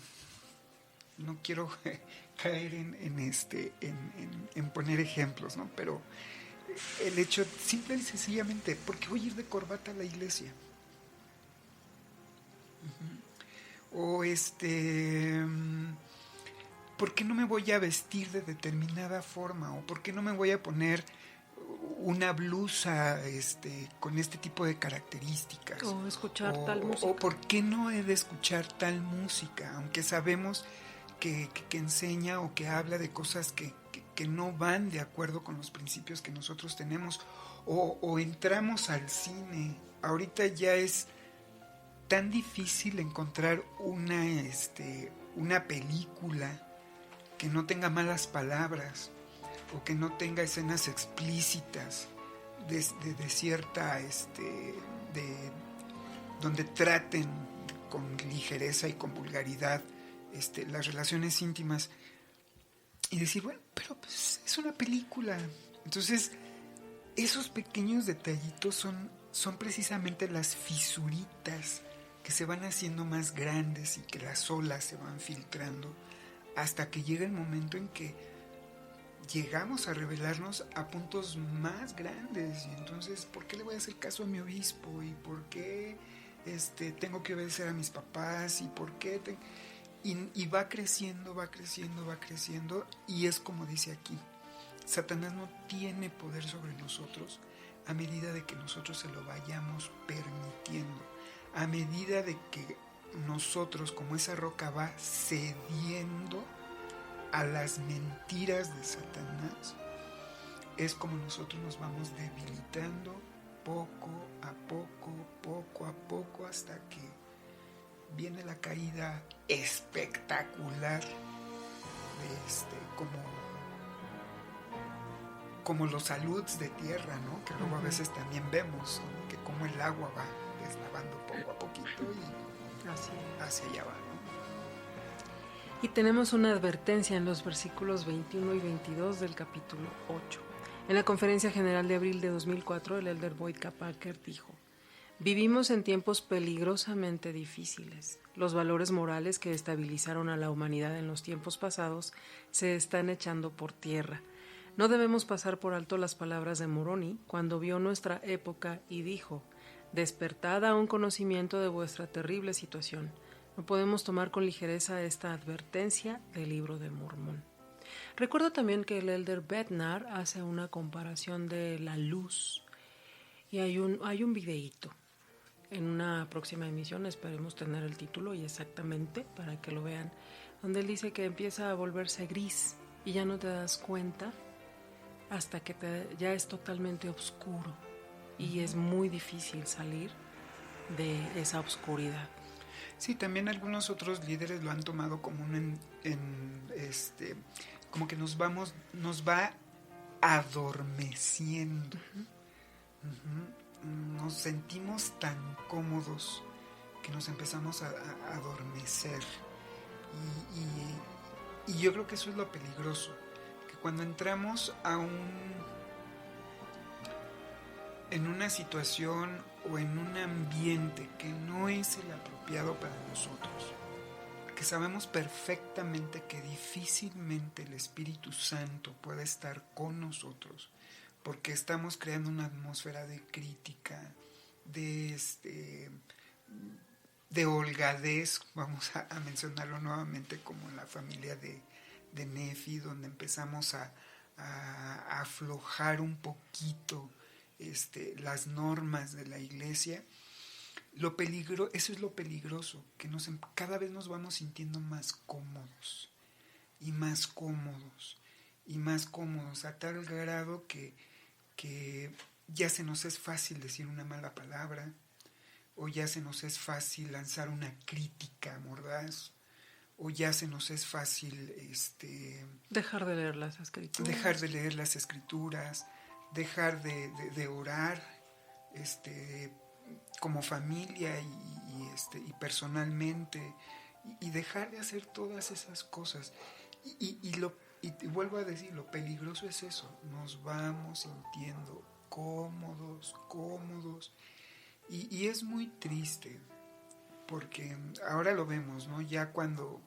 no quiero caer en poner ejemplos, ¿no? Pero el hecho, simple y sencillamente, ¿por qué voy a ir de corbata a la iglesia? O ¿por qué no me voy a vestir de determinada forma? O ¿por qué no me voy a poner una blusa con este tipo de características? O escuchar tal música. O ¿por qué no he de escuchar tal música? Aunque sabemos que enseña o que habla de cosas que no van de acuerdo con los principios que nosotros tenemos. O entramos al cine. Ahorita ya es tan difícil encontrar una película que no tenga malas palabras o que no tenga escenas explícitas de cierta donde traten con ligereza y con vulgaridad las relaciones íntimas, y decir, bueno, pero pues es una película. Entonces esos pequeños detallitos son precisamente las fisuritas que se van haciendo más grandes y que las olas se van filtrando hasta que llega el momento en que llegamos a rebelarnos a puntos más grandes. Y entonces, ¿por qué le voy a hacer caso a mi obispo? ¿Y por qué tengo que obedecer a mis papás? ¿Y por qué? Y va creciendo, va creciendo, va creciendo. Y es como dice aquí, Satanás no tiene poder sobre nosotros a medida de que nosotros se lo vayamos permitiendo. A medida de que nosotros, como esa roca, va cediendo a las mentiras de Satanás, es como nosotros nos vamos debilitando poco a poco, hasta que viene la caída espectacular de como los aluds de tierra, ¿no? Que luego a veces también vemos, ¿no? Que como el agua va deslavando poco a poquito y hacia allá va, ¿no? Y tenemos una advertencia en los versículos 21 y 22 del capítulo 8. En la Conferencia General de abril de 2004, el elder Boyd K. Packer dijo: vivimos en tiempos peligrosamente difíciles. Los valores morales que estabilizaron a la humanidad en los tiempos pasados se están echando por tierra. No debemos pasar por alto las palabras de Moroni cuando vio nuestra época y dijo: despertad a un conocimiento de vuestra terrible situación. No podemos tomar con ligereza esta advertencia del Libro de Mormón. Recuerdo también que el elder Bednar hace una comparación de la luz, y hay un videíto. En una próxima emisión esperemos tener el título y exactamente para que lo vean, donde él dice que empieza a volverse gris y ya no te das cuenta hasta que ya es totalmente oscuro, y es muy difícil salir de esa oscuridad. Sí, también algunos otros líderes lo han tomado como como que nos va adormeciendo. Nos sentimos tan cómodos que nos empezamos a adormecer. Y yo creo que eso es lo peligroso, que cuando entramos en una situación o en un ambiente que no es el apropiado para nosotros, que sabemos perfectamente que difícilmente el Espíritu Santo puede estar con nosotros, porque estamos creando una atmósfera de crítica, de holgadez, vamos a mencionarlo nuevamente, como en la familia de Nefi, donde empezamos a aflojar un poquito las normas de la iglesia. Eso es lo peligroso, que cada vez nos vamos sintiendo más cómodos, y más cómodos, y más cómodos, a tal grado que ya se nos es fácil decir una mala palabra, o ya se nos es fácil lanzar una crítica mordaz, o ya se nos es fácil dejar de leer las escrituras, dejar de orar como familia y personalmente, y dejar de hacer todas esas cosas. Y vuelvo a decir, lo peligroso es eso, nos vamos sintiendo cómodos, y es muy triste, porque ahora lo vemos, ¿no? Ya cuando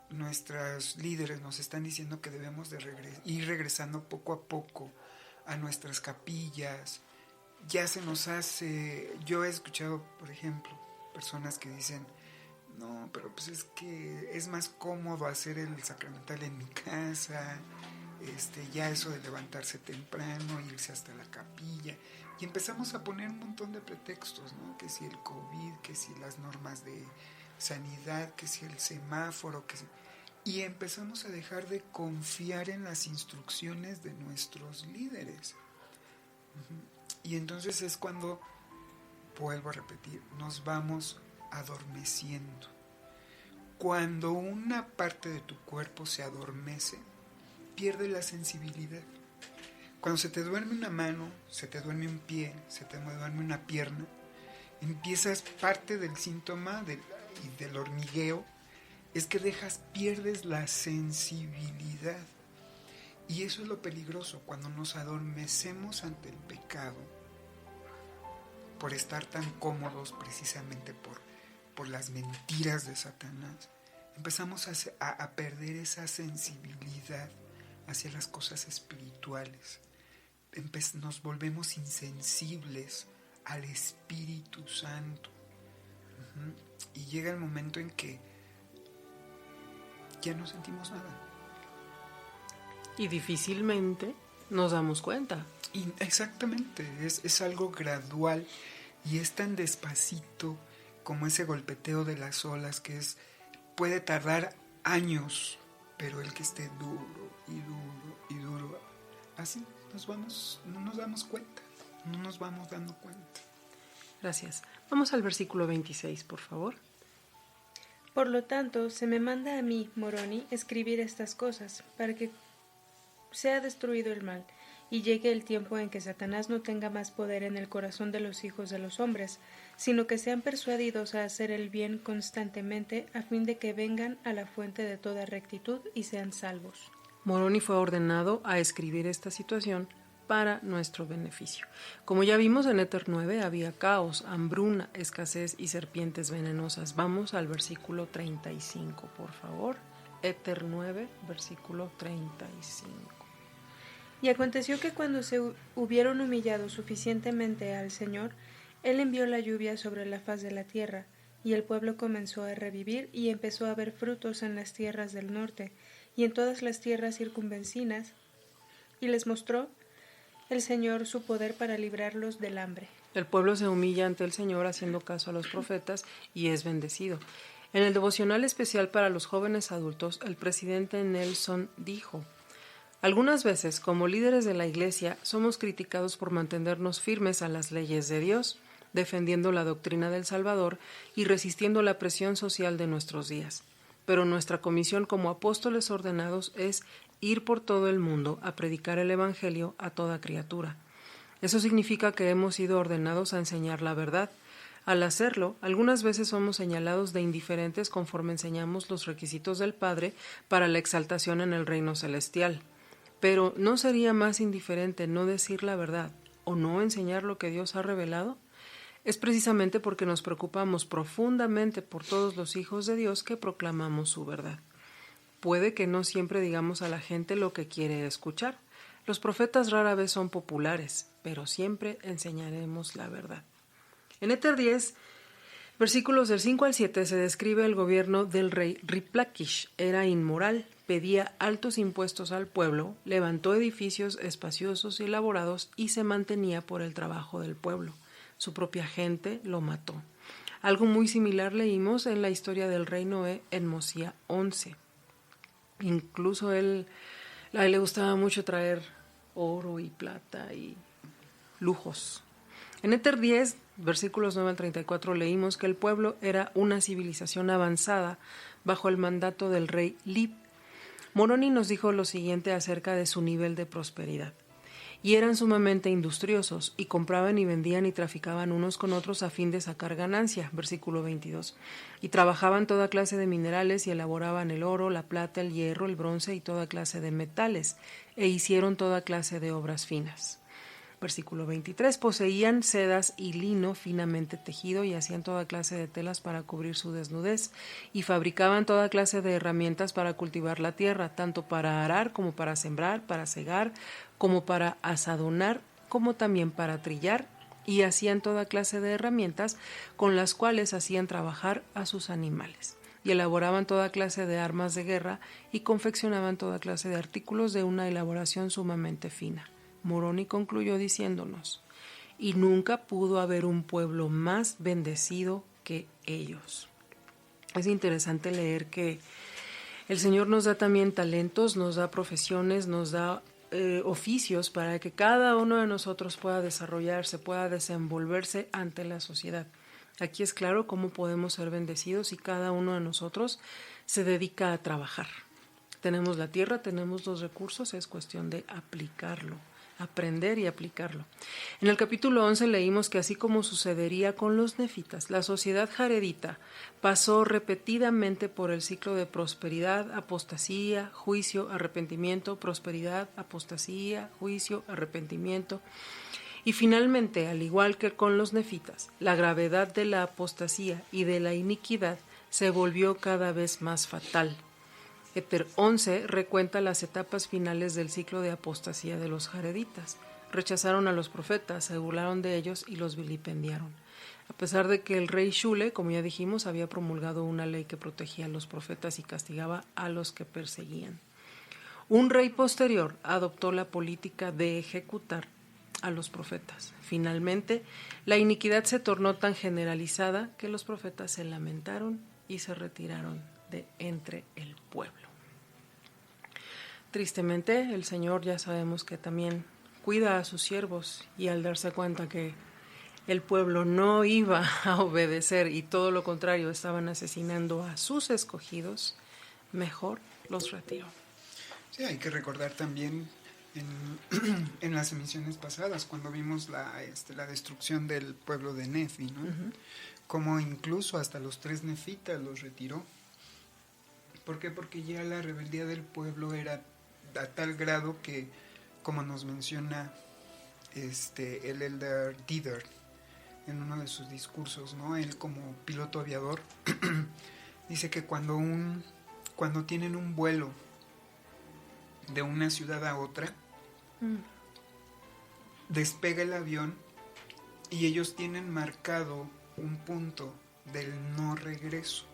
nuestros líderes nos están diciendo que debemos de ir regresando poco a poco a nuestras capillas, ya se nos hace. Yo he escuchado, por ejemplo, personas que dicen: no, pero pues es que es más cómodo hacer el sacramental en mi casa, ya eso de levantarse temprano, irse hasta la capilla, y empezamos a poner un montón de pretextos, ¿no? Que si el COVID, que si las normas de sanidad, que si el semáforo, y empezamos a dejar de confiar en las instrucciones de nuestros líderes. Y entonces es cuando, vuelvo a repetir, nos vamos adormeciendo. Cuando una parte de tu cuerpo se adormece, pierde la sensibilidad. Cuando se te duerme una mano, se te duerme un pie, se te duerme una pierna, empiezas, parte del síntoma y del hormigueo es que pierdes la sensibilidad. Y eso es lo peligroso, cuando nos adormecemos ante el pecado, por estar tan cómodos, precisamente por las mentiras de Satanás, empezamos a perder esa sensibilidad hacia las cosas espirituales. Nos volvemos insensibles al Espíritu Santo. Y llega el momento en que ya no sentimos nada. Y difícilmente nos damos cuenta. Y exactamente, es algo gradual, y es tan despacito como ese golpeteo de las olas, que puede tardar años, pero el que esté duro y duro y duro, así no nos damos cuenta, no nos vamos dando cuenta. Gracias. Vamos al versículo 26, por favor. Por lo tanto, se me manda a mí, Moroni, escribir estas cosas, para que sea destruido el mal, y llegue el tiempo en que Satanás no tenga más poder en el corazón de los hijos de los hombres, sino que sean persuadidos a hacer el bien constantemente, a fin de que vengan a la fuente de toda rectitud y sean salvos. Moroni fue ordenado a escribir esta situación para nuestro beneficio. Como ya vimos en Éter 9, había caos, hambruna, escasez y serpientes venenosas. Vamos al versículo 35, por favor. Éter 9, versículo 35. Y aconteció que cuando se hubieron humillado suficientemente al Señor, Él envió la lluvia sobre la faz de la tierra, y el pueblo comenzó a revivir y empezó a haber frutos en las tierras del norte y en todas las tierras circunvecinas, y les mostró el Señor su poder para librarlos del hambre. El pueblo se humilla ante el Señor haciendo caso a los profetas y es bendecido. En el devocional especial para los jóvenes adultos, el presidente Nelson dijo: algunas veces, como líderes de la Iglesia, somos criticados por mantenernos firmes a las leyes de Dios, defendiendo la doctrina del Salvador y resistiendo la presión social de nuestros días. Pero nuestra comisión como apóstoles ordenados es ir por todo el mundo a predicar el Evangelio a toda criatura. Eso significa que hemos sido ordenados a enseñar la verdad, Al hacerlo, algunas veces somos señalados de indiferentes conforme enseñamos los requisitos del Padre para la exaltación en el reino celestial. Pero ¿no sería más indiferente no decir la verdad o no enseñar lo que Dios ha revelado? Es precisamente porque nos preocupamos profundamente por todos los hijos de Dios que proclamamos su verdad. Puede que no siempre digamos a la gente lo que quiere escuchar. Los profetas rara vez son populares, pero siempre enseñaremos la verdad. En Éter 10, versículos del 5 al 7, se describe el gobierno del rey Riplakish. Era inmoral, pedía altos impuestos al pueblo, levantó edificios espaciosos y elaborados y se mantenía por el trabajo del pueblo. Su propia gente lo mató. Algo muy similar leímos en la historia del rey Noé en Mosía 11. Incluso a él le gustaba mucho traer oro y plata y lujos. En Éter 10, versículos 9 al 34, leímos que el pueblo era una civilización avanzada bajo el mandato del rey Lib. Moroni nos dijo lo siguiente acerca de su nivel de prosperidad. Y eran sumamente industriosos, y compraban y vendían y traficaban unos con otros a fin de sacar ganancia, versículo 22. Y trabajaban toda clase de minerales y elaboraban el oro, la plata, el hierro, el bronce y toda clase de metales, e hicieron toda clase de obras finas. Versículo 23. Poseían sedas y lino finamente tejido y hacían toda clase de telas para cubrir su desnudez, y fabricaban toda clase de herramientas para cultivar la tierra, tanto para arar como para sembrar, para segar, como para asadonar, como también para trillar, y hacían toda clase de herramientas con las cuales hacían trabajar a sus animales, y elaboraban toda clase de armas de guerra y confeccionaban toda clase de artículos de una elaboración sumamente fina. Moroni concluyó diciéndonos: y nunca pudo haber un pueblo más bendecido que ellos. Es interesante leer que el Señor nos da también talentos, nos da profesiones, nos da oficios para que cada uno de nosotros pueda desarrollarse, pueda desenvolverse ante la sociedad. Aquí es claro cómo podemos ser bendecidos si cada uno de nosotros se dedica a trabajar. Tenemos la tierra, tenemos los recursos, es cuestión de aplicarlo, aprender y aplicarlo. En el capítulo 11 leímos que así como sucedería con los nefitas, la sociedad jaredita pasó repetidamente por el ciclo de prosperidad, apostasía, juicio, arrepentimiento, prosperidad, apostasía, juicio, arrepentimiento. Y finalmente, al igual que con los nefitas, la gravedad de la apostasía y de la iniquidad se volvió cada vez más fatal. Éter 11 recuenta las etapas finales del ciclo de apostasía de los jareditas. Rechazaron a los profetas, se burlaron de ellos y los vilipendiaron. A pesar de que el rey Shule, como ya dijimos, había promulgado una ley que protegía a los profetas y castigaba a los que perseguían. Un rey posterior adoptó la política de ejecutar a los profetas. Finalmente, la iniquidad se tornó tan generalizada que los profetas se lamentaron y se retiraron de entre el pueblo. Tristemente, el Señor ya sabemos que también cuida a sus siervos, y al darse cuenta que el pueblo no iba a obedecer y todo lo contrario, estaban asesinando a sus escogidos, mejor los retiró. Sí, hay que recordar también en las emisiones pasadas, cuando vimos la destrucción del pueblo de Nefi, ¿no? Uh-huh. Como incluso hasta los 3 nefitas los retiró. ¿Por qué? Porque ya la rebeldía del pueblo era a tal grado que, como nos menciona el elder Dieter en uno de sus discursos, ¿no? Él como piloto aviador dice que cuando tienen un vuelo de una ciudad a otra, despega el avión y ellos tienen marcado un punto del no regreso.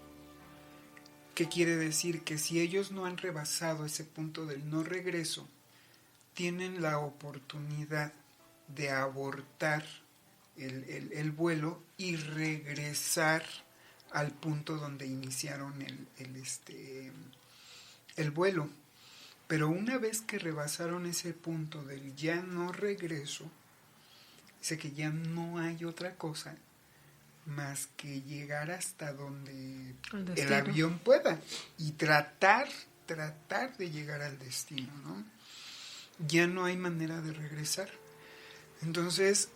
¿Qué quiere decir? Que si ellos no han rebasado ese punto del no regreso, tienen la oportunidad de abortar el vuelo y regresar al punto donde iniciaron el vuelo. Pero una vez que rebasaron ese punto del ya no regreso, dice que ya no hay otra cosa más que llegar hasta donde el avión pueda y tratar de llegar al destino, ¿no? Ya no hay manera de regresar. Entonces,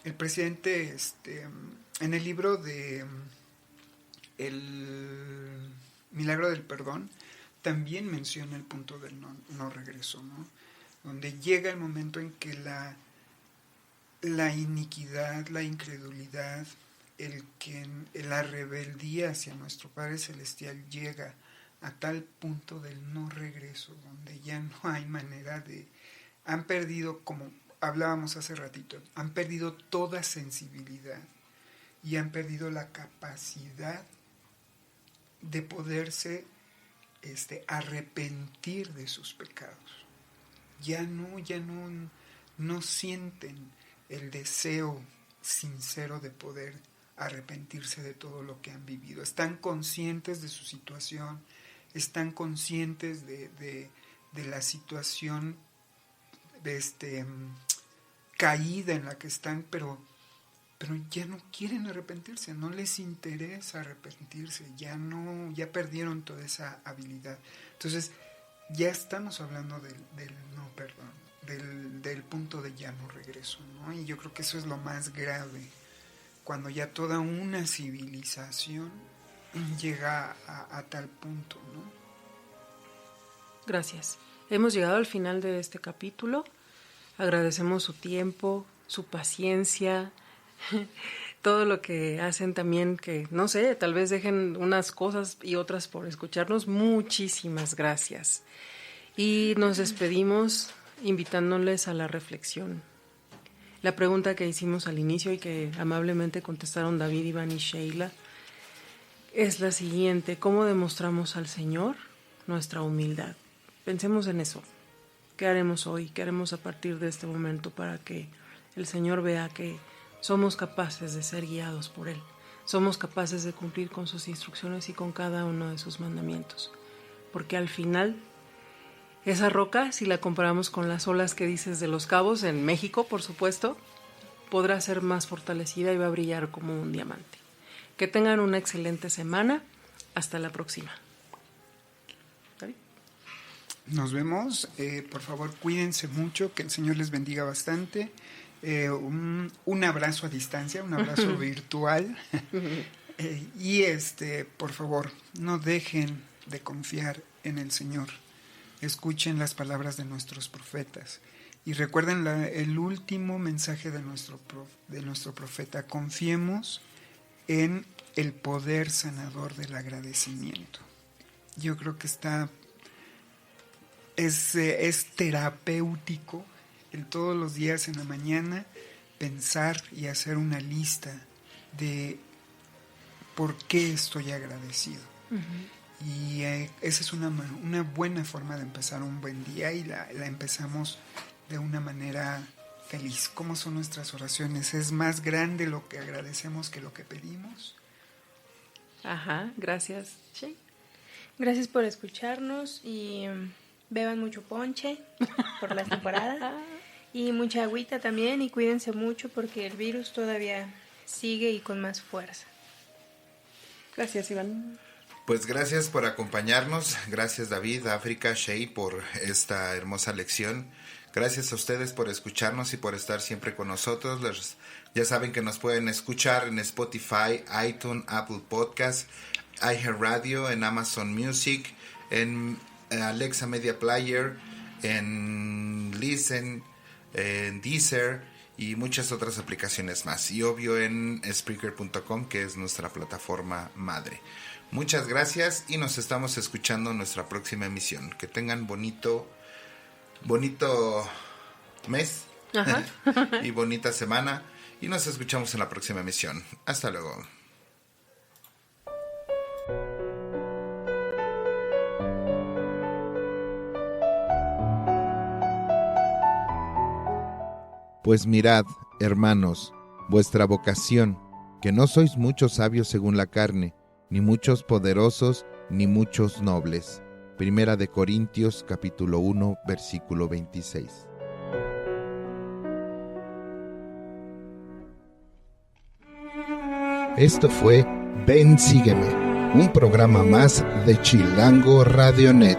el presidente, en el libro de El Milagro del Perdón, también menciona el punto del no regreso, ¿no? Donde llega el momento en que la iniquidad, la incredulidad, la rebeldía hacia nuestro Padre Celestial llega a tal punto del no regreso, donde ya no hay manera de... Han perdido, como hablábamos hace ratito, han perdido toda sensibilidad y han perdido la capacidad de poderse arrepentir de sus pecados. Ya no sienten el deseo sincero de poder arrepentirse de todo lo que han vivido. Están conscientes de su situación, están conscientes de la situación caída en la que están, pero ya no quieren arrepentirse, no les interesa arrepentirse, ya perdieron toda esa habilidad. Entonces, ya estamos hablando del no perdón, del punto de ya no regreso, ¿no? Y yo creo que eso es lo más grave, cuando ya toda una civilización llega a tal punto, ¿no? Gracias. Hemos llegado al final de este capítulo. Agradecemos su tiempo, su paciencia, todo lo que hacen también, que no sé, tal vez dejen unas cosas y otras por escucharnos. Muchísimas gracias. Y nos despedimos invitándoles a la reflexión. La pregunta que hicimos al inicio y que amablemente contestaron David, Iván y Sheila es la siguiente: ¿cómo demostramos al Señor nuestra humildad? Pensemos en eso. ¿Qué haremos hoy? ¿Qué haremos a partir de este momento para que el Señor vea que somos capaces de ser guiados por Él? Somos capaces de cumplir con sus instrucciones y con cada uno de sus mandamientos. Porque al final, esa roca, si la comparamos con las olas que dices de Los Cabos, en México, por supuesto, podrá ser más fortalecida y va a brillar como un diamante. Que tengan una excelente semana. Hasta la próxima. ¿David? Nos vemos. Por favor, cuídense mucho, que el Señor les bendiga bastante. Un abrazo a distancia, un abrazo virtual. Y por favor, no dejen de confiar en el Señor. Escuchen las palabras de nuestros profetas y recuerden el último mensaje de nuestro profeta: confiemos en el poder sanador del agradecimiento. Yo creo que es terapéutico el todos los días en la mañana pensar y hacer una lista de por qué estoy agradecido. Uh-huh. Y esa es una buena forma de empezar un buen día, y la empezamos de una manera feliz. ¿Cómo son nuestras oraciones? ¿Es más grande lo que agradecemos que lo que pedimos? Ajá, gracias. Sí. Gracias por escucharnos y beban mucho ponche por la temporada y mucha agüita también, y cuídense mucho porque el virus todavía sigue y con más fuerza. Gracias, Iván. Pues gracias por acompañarnos, gracias David, África, Shea, por esta hermosa lección. Gracias a ustedes por escucharnos y por estar siempre con nosotros. Ya saben que nos pueden escuchar en Spotify, iTunes, Apple Podcasts, iHeartRadio, en Amazon Music, en Alexa Media Player, en Listen, en Deezer y muchas otras aplicaciones más. Y obvio en Spreaker.com, que es nuestra plataforma madre. Muchas gracias y nos estamos escuchando en nuestra próxima emisión. Que tengan bonito mes y bonita semana, y nos escuchamos en la próxima emisión. Hasta luego. Pues mirad, hermanos, vuestra vocación, que no sois muchos sabios según la carne, ni muchos poderosos, ni muchos nobles. Primera de Corintios, capítulo 1, versículo 26. Esto fue Ven Sígueme, un programa más de Chilango Radionet.